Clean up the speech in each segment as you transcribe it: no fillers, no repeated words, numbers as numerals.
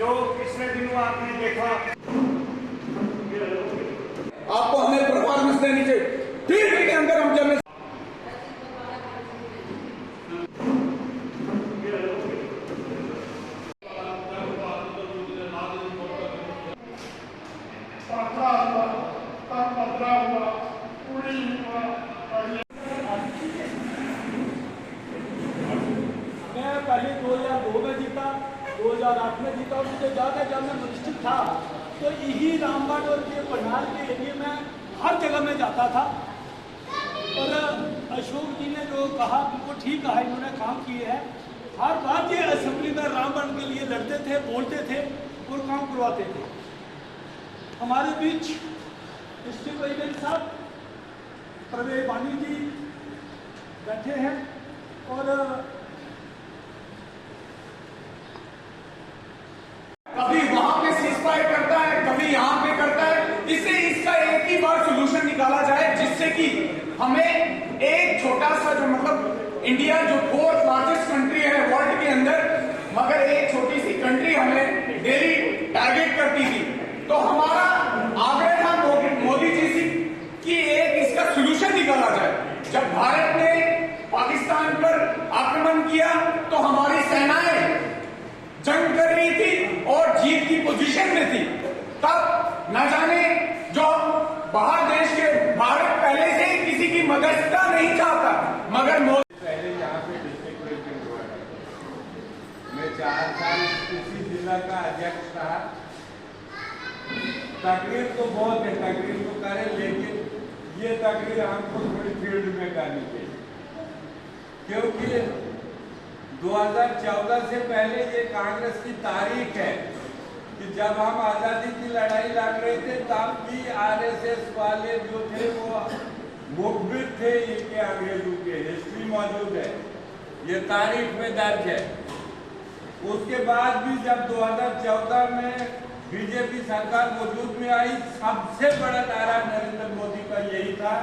जो पिछले दिनों आपने देखा, आपको हमें परफॉर्मेंस देनी चाहिए। ठीक है, के अंदर हम जब मैं पहले 2002 में जीता, 2008 में जीता और मुझे याद है जब मैं मिनिस्टर था तो यही रामगढ़ और ये पंडाल के एरिए में हर जगह में जाता था। और अशोक जी ने जो कहा बिल्कुल ठीक कहा, इन्होंने काम किए हैं। हर बार ये असेंबली में रामगढ़ के लिए लड़ते थे, बोलते थे और काम करवाते थे। हमारे बीच डिस्ट्रिक्ट प्रेसिडेंट साहब प्रवेश वानी जी बैठे हैं और कभी वहां पे सीजफायर करता है, कभी यहाँ पे करता है। इसका एक ही बार सोल्यूशन निकाला जाए जिससे कि हमें एक छोटा सा जो मतलब इंडिया जो 4th लार्जेस्ट कंट्री है वर्ल्ड के अंदर, मगर एक छोटी सी कंट्री हमें डेली टारगेट करती थी। तो हमारा आग्रह था मोदी जी से कि एक इसका सोल्यूशन निकाला जाए। जब भारत ने पाकिस्तान पर आक्रमण किया तो हमारी सेनाएं जंग कर रही थी और जीत की पोजीशन में थी। तब न जाने जो बाहर देश के भारत पहले से ही किसी की मदद नहीं चाहता, मगर पहले यहाँ पे डिस्ट्रिक्ट प्रेसिडेंट हुआ था। मैं 4 साल किसी जिला का अध्यक्ष रहा। तकरीर तो बहुत है, तकरीर तो करें, लेकिन ये तकरीर हमको थोड़ी फील्ड में करनी चाहिए, क्योंकि 2014 से पहले ये कांग्रेस की तारीख है कि जब हम आज़ादी की लड़ाई लड़ रहे थे तब भी आरएसएस वाले जो थे वो मुखबिर थे इनके अंग्रेजों के। हिस्ट्री मौजूद है, ये तारीख में दर्ज है। उसके बाद भी जब 2014 में बीजेपी सरकार वजूद में आई, सबसे बड़ा नारा नरेंद्र मोदी का यही था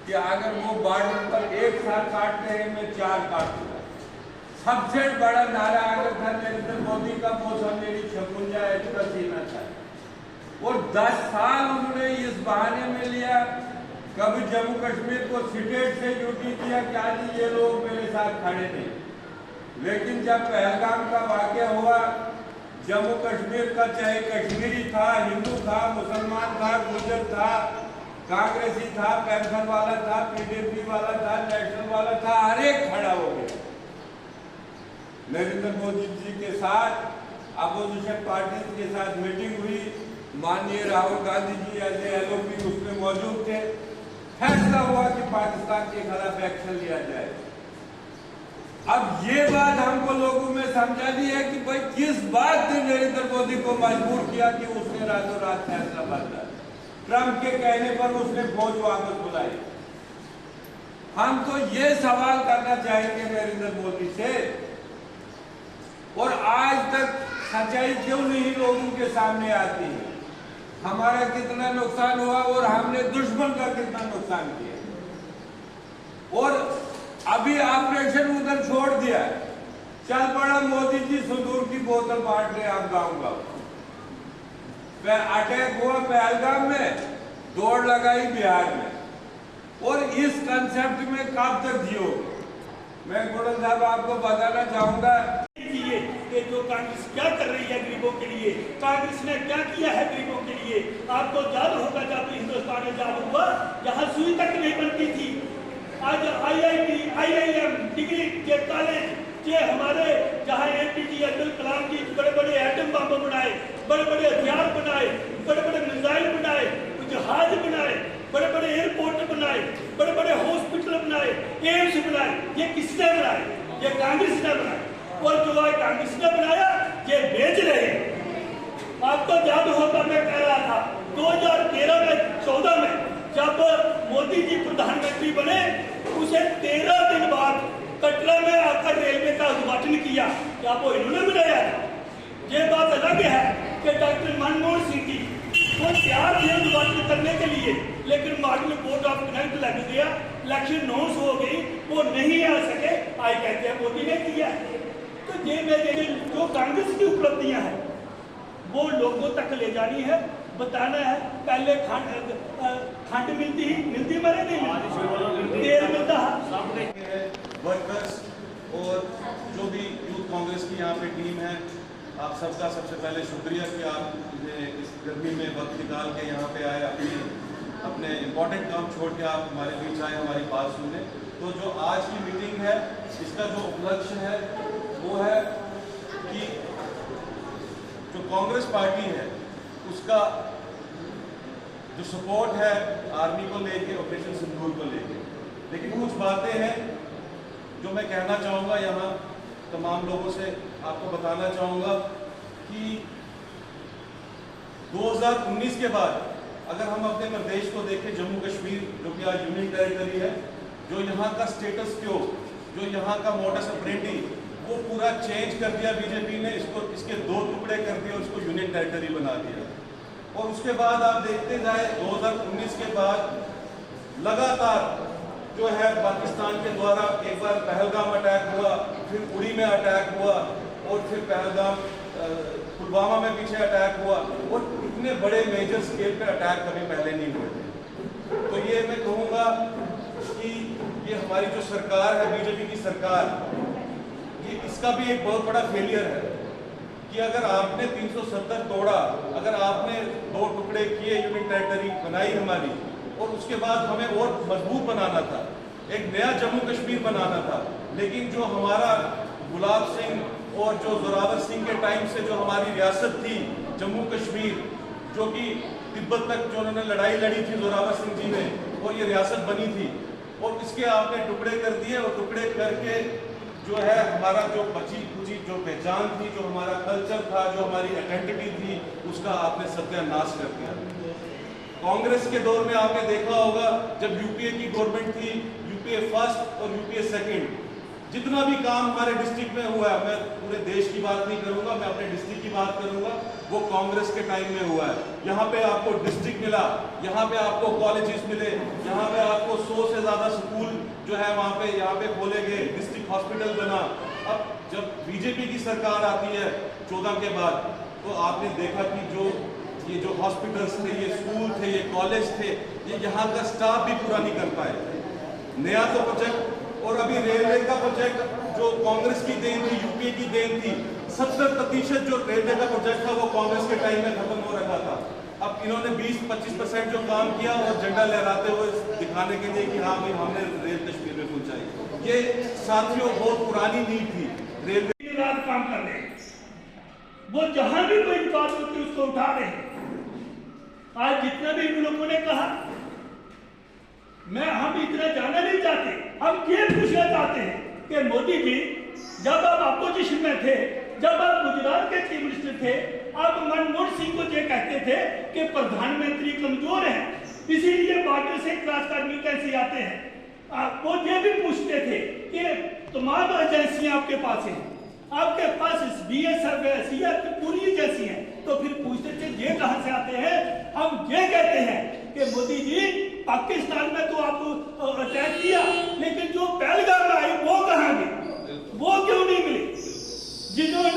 कि अगर वो बॉर्डर पर एक साथ काटते हैं मैं 4 काटूंगा। सबसे बड़ा नारा अगर था नरेंद्र मोदी का, वो था मेरी 56 एक्स्ट्रा सीना था। और 10 साल उन्होंने इस बहाने में लिया, कभी जम्मू कश्मीर को स्टेट से ड्यूटी दिया कि आज ये लोग मेरे साथ खड़े नहीं। लेकिन जब पहलगाम का वाकया हुआ, जम्मू कश्मीर का चाहे कश्मीरी था, हिंदू था, मुसलमान था, गुर्जर था, कांग्रेसी था, पेंशन वाला था, पीडीपी वाला था, नेशनल वाला था, हर एक खड़ा हो गया। नरेंद्र मोदी जी के साथ अपोजिशन पार्टी के साथ मीटिंग हुई, माननीय राहुल गांधी जी एज एलओपी उसमें मौजूद थे। फैसला हुआ कि पाकिस्तान के खिलाफ एक्शन लिया जाए। अब ये बात हमको लोगों में समझा दी है कि भाई किस बात ने नरेंद्र मोदी को मजबूर किया कि उसने रातों रात फैसला बदला। ट्रंप के कहने पर उसने फौज वापस बुलाई। हम तो ये सवाल करना चाहेंगे नरेंद्र मोदी से, और आज तक सच्चाई क्यों नहीं लोगों के सामने आती है? हमारा कितना नुकसान हुआ और हमने दुश्मन का कितना नुकसान किया। और अभी ऑपरेशन उधर छोड़ दिया, चल पड़ा मोदी जी सिंदूर की बोतल बांट रहे आप गाँव। अटैक हुआ पहलगाम में, दौड़ लगाई बिहार में, और इस कंसेप्ट में कब तक जियोगे? मैं गुड़ल साहब आपको बताना चाहूंगा कि जो कांग्रेस क्या कर रही है गरीबों के लिए, कांग्रेस ने क्या किया है गरीबों के लिए। आपको याद होगा जब हिंदुस्तान आजाद हुआ, यहाँ सुई तक नहीं बनती थी। आज IIT, IIM डिग्री के कॉलेज के हमारे जहाँ APJ अब्दुल कलाम जी बड़े बड़े एटम बम बनाए, बड़े बड़े हथियार बनाए, बड़े बड़े मिसाइल बनाए, जहाज बनाए, बड़े बड़े एयरपोर्ट बनाए, बड़े बड़े हॉस्पिटल बनाए, एम्स बनाए। ये किसने बनाए? ये कांग्रेस ने बनाए। और जो है कांग्रेस ने बनाया, ये बेच रहे हैं। आपको याद होगा मैं कह रहा था 2013 में 14 में जब मोदी जी प्रधानमंत्री बने, उसे 13 दिन बाद कटरा में आकर रेलवे का उद्घाटन किया। क्या वो इन्होंने बनाया? ये बात अलग है कि डॉक्टर मनमोहन सिंह जी वो तैयार थे उद्घाटन करने के लिए, लेकिन मार्जिनल बोर्ड ऑफ कनेक्ट लग गया, इलेक्शन नोस हो गई, वो नहीं आ सके। आज कहते हैं मोदी ने किया। तो ये जो कांग्रेस की उपलब्धियां हैं, वो लोगों तक ले जानी है, बताना है। पहले खंड मिलती मरे नहीं मिलती, तेल मिलता है। वर्कर्स और जो भी यूथ कांग्रेस की यहाँ पे टीम है, आप सबका सबसे पहले शुक्रिया कि आप इस गर्मी में वक्त निकाल के यहाँ पे आए, अपने इम्पोर्टेंट काम छोड़ के आप हमारे बीच आए हमारी बात सुनने। तो जो आज की मीटिंग है, इसका जो उपलक्ष्य है वो है कि जो कांग्रेस पार्टी है उसका जो सपोर्ट है आर्मी को लेके, ऑपरेशन सिंदूर को लेके, लेकिन कुछ बातें हैं जो मैं कहना चाहूँगा यहाँ तमाम लोगों से, आपको बताना चाहूँगा कि 2019 के बाद अगर हम अपने प्रदेश को देखें, जम्मू कश्मीर जो कि आज यूनियन टेरिटरी है, जो यहाँ का स्टेटस क्यो, जो यहाँ का मोडस ऑपरेंडी, वो पूरा चेंज कर दिया बीजेपी ने, इसके 2 टुकड़े कर दिए और इसको यूनियन टेरिटरी बना दिया। और उसके बाद आप देखते जाए 2019 के बाद लगातार जो है पाकिस्तान के द्वारा एक बार पहलगाम अटैक हुआ, फिर उड़ी में अटैक हुआ और फिर पहलगाम पुलवामा में पीछे अटैक हुआ, और इतने बड़े मेजर स्केल पे अटैक कभी पहले नहीं हुए थे। तो ये मैं कहूँगा कि ये हमारी जो सरकार है, बीजेपी की सरकार, ये इसका भी एक बहुत बड़ा फेलियर है कि अगर आपने 370 तोड़ा, अगर आपने 2 टुकड़े किए, यूनियन टेरिटरी बनाई हमारी, और उसके बाद हमें और मजबूत बनाना था, एक नया जम्मू कश्मीर बनाना था, लेकिन जो हमारा गुलाब सिंह और जो जोरावर सिंह के टाइम से जो हमारी रियासत थी जम्मू कश्मीर, जो कि तिब्बत तक जो उन्होंने लड़ाई लड़ी थी जोरावर सिंह जी ने, और ये रियासत बनी थी, और इसके आपने टुकड़े कर दिए, और टुकड़े करके जो है हमारा जो बची कुची जो पहचान थी, जो हमारा कल्चर था, जो हमारी आइडेंटिटी थी, उसका आपने सत्यानाश कर दिया। कांग्रेस के दौर में आपने देखा होगा, जब यूपीए की गवर्नमेंट थी, यूपीए फर्स्ट और यूपीए सेकंड, जितना भी काम हमारे डिस्ट्रिक्ट में हुआ है, मैं पूरे देश की बात नहीं करूंगा, मैं अपने डिस्ट्रिक्ट की बात करूंगा, वो कांग्रेस के टाइम में हुआ है। यहाँ पे आपको डिस्ट्रिक्ट मिला, यहाँ पे आपको कॉलेजेस मिले, यहाँ पे आपको 100 से ज़्यादा स्कूल जो है वहाँ पे यहाँ पे खोले गए, डिस्ट्रिक्ट हॉस्पिटल बना। अब जब बीजेपी की सरकार आती है 14 के बाद, तो आपने देखा कि ये जो हॉस्पिटल्स थे, ये स्कूल थे, ये कॉलेज थे, ये यहाँ का स्टाफ भी पूरा नहीं कर पाए। नया तो प्रोजेक्ट, और अभी रेलवे का प्रोजेक्ट जो कांग्रेस की देन थी, यूपीए की देन थी, 70% जो रेलवे का प्रोजेक्ट था वो कांग्रेस के टाइम में खत्म हो रखा था। अब इन्होंने 20-25% जो काम किया और झंडा लहराते हुए दिखाने के लिए कि हाँ भाई हमने रेल कश्मीर में पहुंचाई, ये साथियों बहुत पुरानी नींव थी। रेलवे रात काम कर रहे हैं, वो जहां भी कोई बात होती है उसको उठा रहे हैं। आज जितना भी इन लोगों ने कहा, हम इतना जाना नहीं चाहते, हम ये पूछना चाहते हैं कि मोदी जी जब आप अपोजिशन में थे, जब आप गुजरात के चीफ मिनिस्टर थे, आप मनमोहन सिंह को ये कहते थे कि प्रधानमंत्री कमजोर है, इसीलिए बॉर्डर से क्रॉस करने कैसे आते हैं। वो ये भी पूछते थे कि तमाम एजेंसियां आपके पास हैं, आपके पास BSF है, CRP पूरी एजेंसी है, तो फिर पूछते थे ये कहां से आते हैं। हम ये कहते हैं कि मोदी जी पाकिस्तान में तो आपको अटैक किया, लेकिन जो पहलगाम में आई वो कहां गए, वो क्यों नहीं मिले। जिन्होंने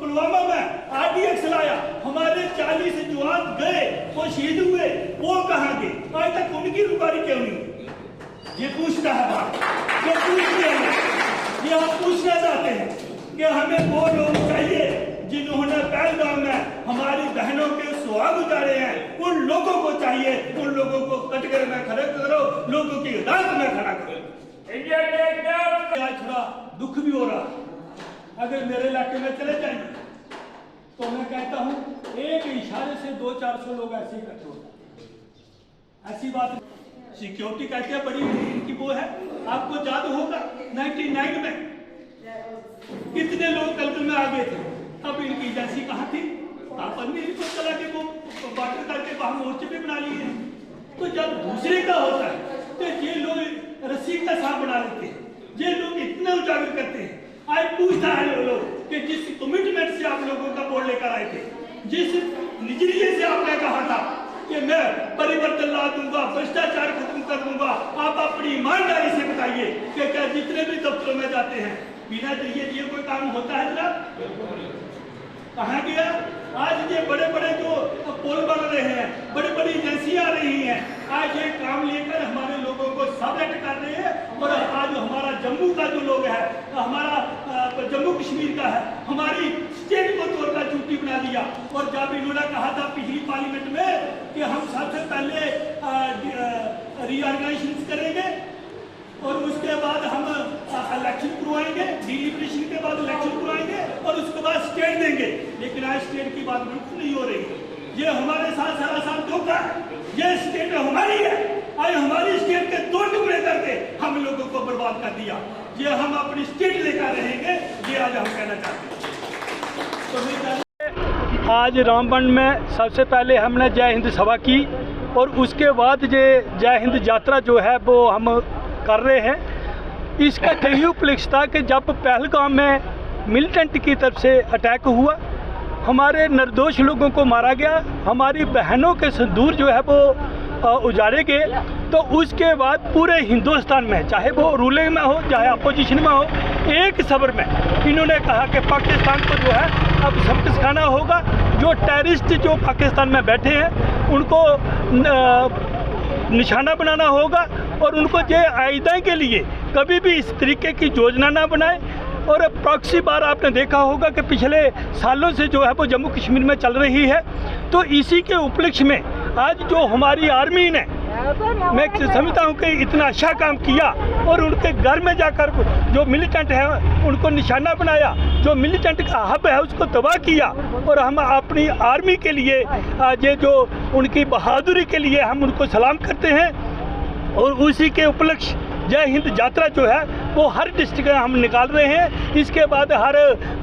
पुलवामा में RDX लाया, हमारे 40 जवान गए, वो शहीद हुए, वो कहां गए, आज तक उनकी रुकावट क्यों नहीं। ये पूछता है बात, ये पूछते हैं, ये हम पूछना चाहते हैं कि हमें वो लोग चाहिए जिन्होंने पहलगाम में हमारी बहनों के सुहाग उजाड़े हैं, उन लोगों को चाहिए, उन लोगों को कटघरे में खड़े करो, लोगों की रात में खड़ा करो। आज थोड़ा दुख भी हो रहा, अगर मेरे इलाके में चले जाएंगे तो मैं कहता हूं एक इशारे से 200-400 लोग ऐसे इकट्ठे होते। ऐसी बात सिक्योरिटी कहते हैं बड़ी इनकी वो है। आपको याद होगा 99 में कितने लोग कलकल में आ गए थे, अब इनकी एजेंसी कहाँ थी। आपन भी इनको चला के वो बाटर करके वहां मोर्चे पे बना लिए। तो जब दूसरे का होता है तो ये लोग रस्सी का सांप बना लेते हैं, ये लोग इतना उजागर करते हैं। आज पूछता है लोग कि जिस कमिटमेंट से आप लोगों का बोर्ड लेकर आए थे, जिस नजरिए से आपने कहा था कि मैं परिवर्तन ला दूंगा, भ्रष्टाचार खत्म कर दूंगा, आप अपनी ईमानदारी से बताइए कि क्या जितने भी दफ्तरों में जाते हैं बिना दिए कोई काम होता है जनाब। कहाँ गया? आज ये बड़े बड़े जो पुल बन रहे हैं, बड़ी बड़ी एजेंसियां आ रही हैं, आज ये काम लेकर हमारे लोगों को सबलेट कर रहे हैं। और आज हमारा जम्मू का जो लोग है, हमारा जम्मू कश्मीर का है, हमारी स्टेट को तोड़कर चूटी बना दिया। और जब इन्होंने कहा था पिछली पार्लियामेंट में कि हम सबसे पहले रीऑर्गेनाइजेशन करेंगे और उसके बाद हम इलेक्शन करवाएंगे, डिलिब्रेशन के बाद इलेक्शन करवाएंगे और उसके बाद स्टेट देंगे, लेकिन आज स्टेट की बात बिल्कुल नहीं हो रही। ये हमारे साथ सरासर धोखा है। ये स्टेट हमारी है, आज हमारी स्टेट के 2 टुकड़े करके हम लोगों को बर्बाद कर दिया। ये हम अपनी स्टेट लेकर रहेंगे, ये आज हम कहना चाहते हैं। आज रामबन में सबसे पहले हमने जय हिंद सभा की और उसके बाद ये जय हिंद यात्रा जो है वो हम कर रहे हैं। इसका यही उपलक्ष्य था कि जब पहलगाम में मिलिटेंट की तरफ से अटैक हुआ, हमारे निर्दोष लोगों को मारा गया, हमारी बहनों के सिंदूर जो है वो उजाड़े गए, तो उसके बाद पूरे हिंदुस्तान में, चाहे वो रूलिंग में हो चाहे अपोजिशन में हो, एक सबर में इन्होंने कहा कि पाकिस्तान को जो है अब सबक सिखाना होगा। जो टेररिस्ट जो पाकिस्तान में बैठे हैं उनको निशाना बनाना होगा और उनको ये आइंदा के लिए कभी भी इस तरीके की योजना ना बनाए। और प्रॉक्सी बार आपने देखा होगा कि पिछले सालों से जो है वो जम्मू कश्मीर में चल रही है। तो इसी के उपलक्ष्य में आज जो हमारी आर्मी ने, मैं समझता हूँ कि इतना अच्छा काम किया और उनके घर में जाकर जो मिलिटेंट है उनको निशाना बनाया, जो मिलिटेंट का हब है उसको तबाह किया। और हम अपनी आर्मी के लिए ये जो उनकी बहादुरी के लिए हम उनको सलाम करते हैं। और उसी के उपलक्ष्य जय हिंद यात्रा जो है वो हर डिस्ट्रिक्ट में हम निकाल रहे हैं। इसके बाद हर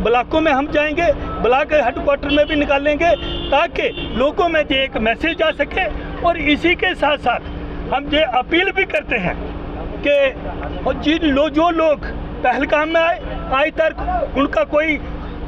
ब्लॉकों में हम जाएंगे, ब्लॉक हेडक्वार्टर में भी निकालेंगे ताकि लोगों में ये एक मैसेज आ सके। और इसी के साथ साथ हम ये अपील भी करते हैं कि जो लोग पहलगाम में आए, आज तक उनका कोई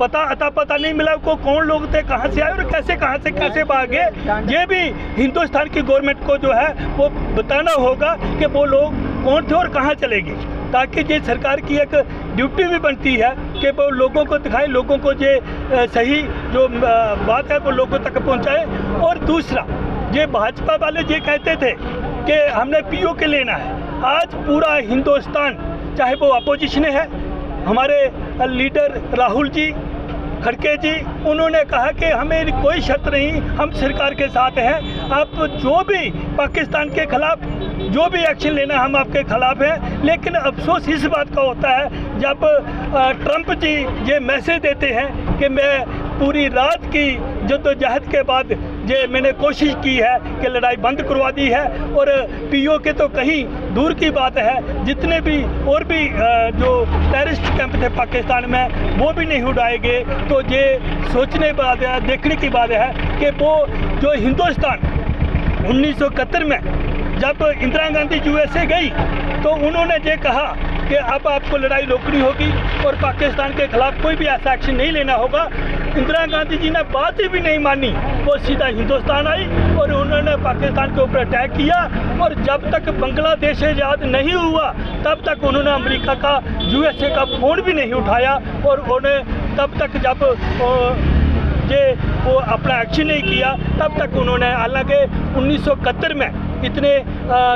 पता नहीं मिला को कौन लोग थे, कहाँ से आए और कैसे भागे। ये भी हिंदुस्तान की गवर्नमेंट को जो है वो बताना होगा कि वो लोग कौन थे और कहाँ चले गए, ताकि ये सरकार की एक ड्यूटी भी बनती है कि वो लोगों को दिखाए, लोगों को ये सही जो बात है वो लोगों तक पहुँचाए। और दूसरा, ये भाजपा वाले ये कहते थे कि हमने पीओके लेना है। आज पूरा हिंदुस्तान, चाहे वो अपोजिशन है, हमारे लीडर राहुल जी खड़गे जी, उन्होंने कहा कि हमें कोई शर्त नहीं, हम सरकार के साथ हैं। आप जो भी पाकिस्तान के खिलाफ जो भी एक्शन लेना हम आपके खिलाफ हैं। लेकिन अफसोस इस बात का होता है जब ट्रंप जी ये मैसेज देते हैं कि मैं पूरी रात की जद्दोजहद के बाद ये मैंने कोशिश की है कि लड़ाई बंद करवा दी है, और पीओके तो कहीं दूर की बात है। जितने भी और भी जो टेररिस्ट कैंप थे पाकिस्तान में वो भी नहीं उड़ाए गए। तो ये सोचने बात है, देखने की बात है कि वो जो हिंदुस्तान 1971 में जब इंदिरा गांधी यूएसए गई तो उन्होंने ये कहा कि अब आपको लड़ाई रोकनी होगी और पाकिस्तान के खिलाफ कोई भी ऐसा एक्शन नहीं लेना होगा। इंदिरा गांधी जी ने बात ही भी नहीं मानी, वो सीधा हिंदुस्तान आई और उन्होंने पाकिस्तान के ऊपर अटैक किया। और जब तक बांग्लादेश आज़ाद नहीं हुआ तब तक उन्होंने अमेरिका का, यूएसए का फ़ोन भी नहीं उठाया। और उन्हें तब तक जब वो अपना एक्शन नहीं किया तब तक उन्होंने, हालांकि 1971 में इतने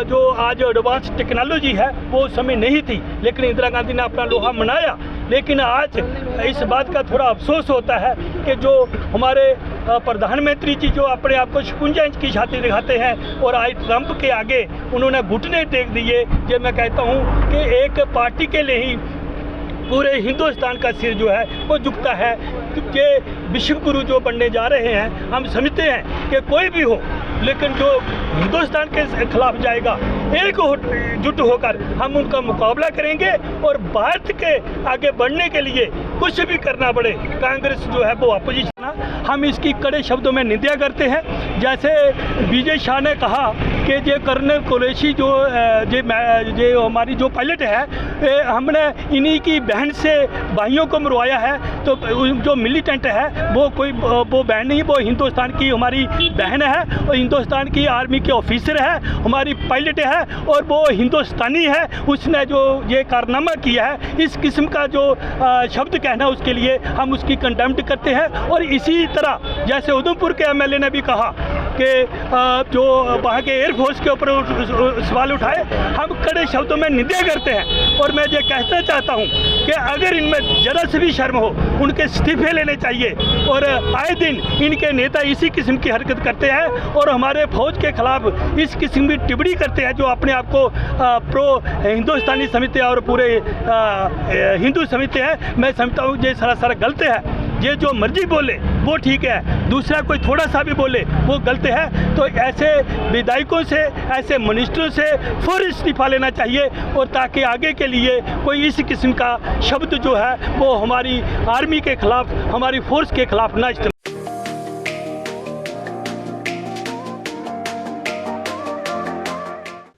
जो आज एडवांस टेक्नोलॉजी है वो उस समय नहीं थी, लेकिन इंदिरा गांधी ने अपना लोहा मनाया। लेकिन आज इस बात का थोड़ा अफसोस होता है कि जो हमारे प्रधानमंत्री जी जो अपने आप को 56 इंच की छाती दिखाते हैं और आज ट्रंप के आगे उन्होंने घुटने टेक दिए। ये मैं कहता हूँ कि एक पार्टी के लिए ही पूरे हिंदुस्तान का सिर जो है वो झुकता है। कि विश्व गुरु जो बनने जा रहे हैं, हम समझते हैं कि कोई भी हो, लेकिन जो हिंदुस्तान के खिलाफ जाएगा एकजुट होकर हम उनका मुकाबला करेंगे। और भारत के आगे बढ़ने के लिए कुछ भी करना पड़े, कांग्रेस जो है वो अपोजिशन, हम इसकी कड़े शब्दों में निंदा करते हैं। जैसे विजय शाह ने कहा कि ये कर्नल कुरैशी जो हमारी जो पायलट है, हमने इन्हीं की बहन से भाइयों को मरवाया है। तो जो मिलिटेंट है वो बहन नहीं, वो हिंदुस्तान की हमारी बहन है और हिंदुस्तान की आर्मी के ऑफिसर है, हमारी पायलट है और वो हिंदुस्तानी है। उसने जो ये कारनामा किया है, इस किस्म का जो शब्द कहना उसके लिए हम उसकी कंडेम्ड करते हैं। और इसी तरह जैसे उधमपुर के एमएलए ने भी कहा कि जो वहाँ के एयरफोर्स के ऊपर सवाल उठाए, हम कड़े शब्दों में निंदा करते हैं। और मैं ये कहना चाहता हूँ कि अगर इनमें जरा से भी शर्म हो, उनके इस्तीफे लेने चाहिए। और आए दिन इनके नेता इसी किस्म की हरकत करते हैं और हमारे फौज के खिलाफ इस किस्म की टिप्पणी करते हैं, जो अपने आप को प्रो हिंदुस्तानी समझते हैं और पूरे हिंदू समझते हैं। मैं समझता हूँ ये सरासर गलत है। ये जो मर्जी बोले वो ठीक है, दूसरा कोई थोड़ा सा भी बोले वो गलत है। तो ऐसे विधायकों से, ऐसे मिनिस्टरों से फौरन इस्तीफा लेना चाहिए, और ताकि आगे के लिए कोई इस किस्म का शब्द जो है वो हमारी आर्मी के खिलाफ, हमारी फोर्स के खिलाफ ना इस्तेमाल।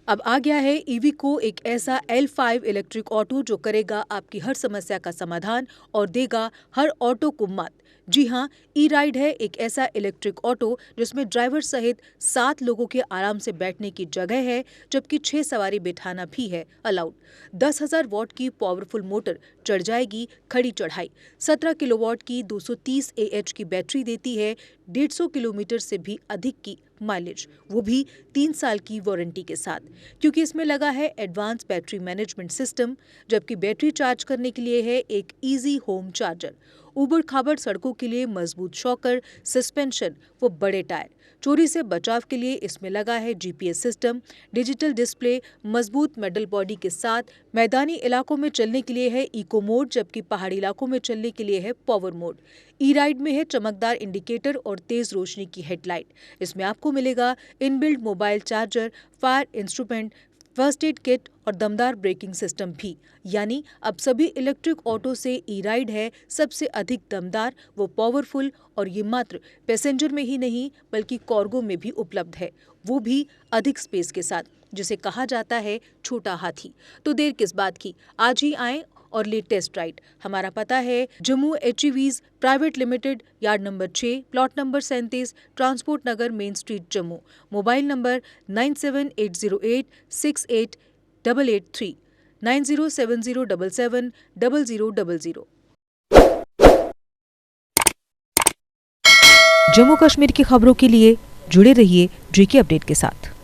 अब आ गया है ईवीको, एक ऐसा L5 इलेक्ट्रिक ऑटो जो करेगा आपकी हर समस्या का समाधान और देगा हर ऑटो को मत। जी हाँ, ई राइड है एक ऐसा इलेक्ट्रिक ऑटो जिसमें ड्राइवर सहित 7 लोगों के आराम से बैठने की जगह है, जबकि 6 सवारी बिठाना भी है अलाउड। 10,000 वॉट की पावरफुल मोटर चढ़ जाएगी खड़ी चढ़ाई। 17 किलोवाट की 230 AH की बैटरी देती है 150 किलोमीटर से भी अधिक की माइलेज, वो भी 3 साल की वारंटी के साथ, क्योंकि इसमें लगा है एडवांस बैटरी मैनेजमेंट सिस्टम। जबकि बैटरी चार्ज करने के लिए है एक इजी होम चार्जर। उबड़ खाबड़ सड़कों के लिए मजबूत शॉकर, सस्पेंशन व बड़े टायर। चोरी से बचाव के लिए इसमें लगा है GPS सिस्टम, डिजिटल डिस्प्ले, मजबूत मेटल बॉडी के साथ। मैदानी इलाकों में चलने के लिए है इको मोड, जबकि पहाड़ी इलाकों में चलने के लिए है पावर मोड। ई राइड में है चमकदार इंडिकेटर और तेज रोशनी की हेडलाइट। इसमें आपको मिलेगा inbuilt mobile charger, fire instrument, first aid kit और दमदार ब्रेकिंग सिस्टम भी। यानी अब सभी इलेक्ट्रिक ऑटो से ई राइड है सबसे अधिक दमदार व पावरफुल, और ये मात्र पैसेंजर में ही नहीं बल्कि कार्गो में भी उपलब्ध है, वो भी अधिक स्पेस के साथ, जिसे कहा जाता है छोटा हाथी। तो देर किस बात की, आज ही आएं और ले टेस्ट राइड। हमारा पता है Jammu HEVs private limited, yard number 6, plot number 37, transport Nagar, main street, Jammu. Mobile number 9780868883, 9070770000। Jammu Kashmir की खबरों के लिए जुड़े रहिए JK अपडेट के साथ।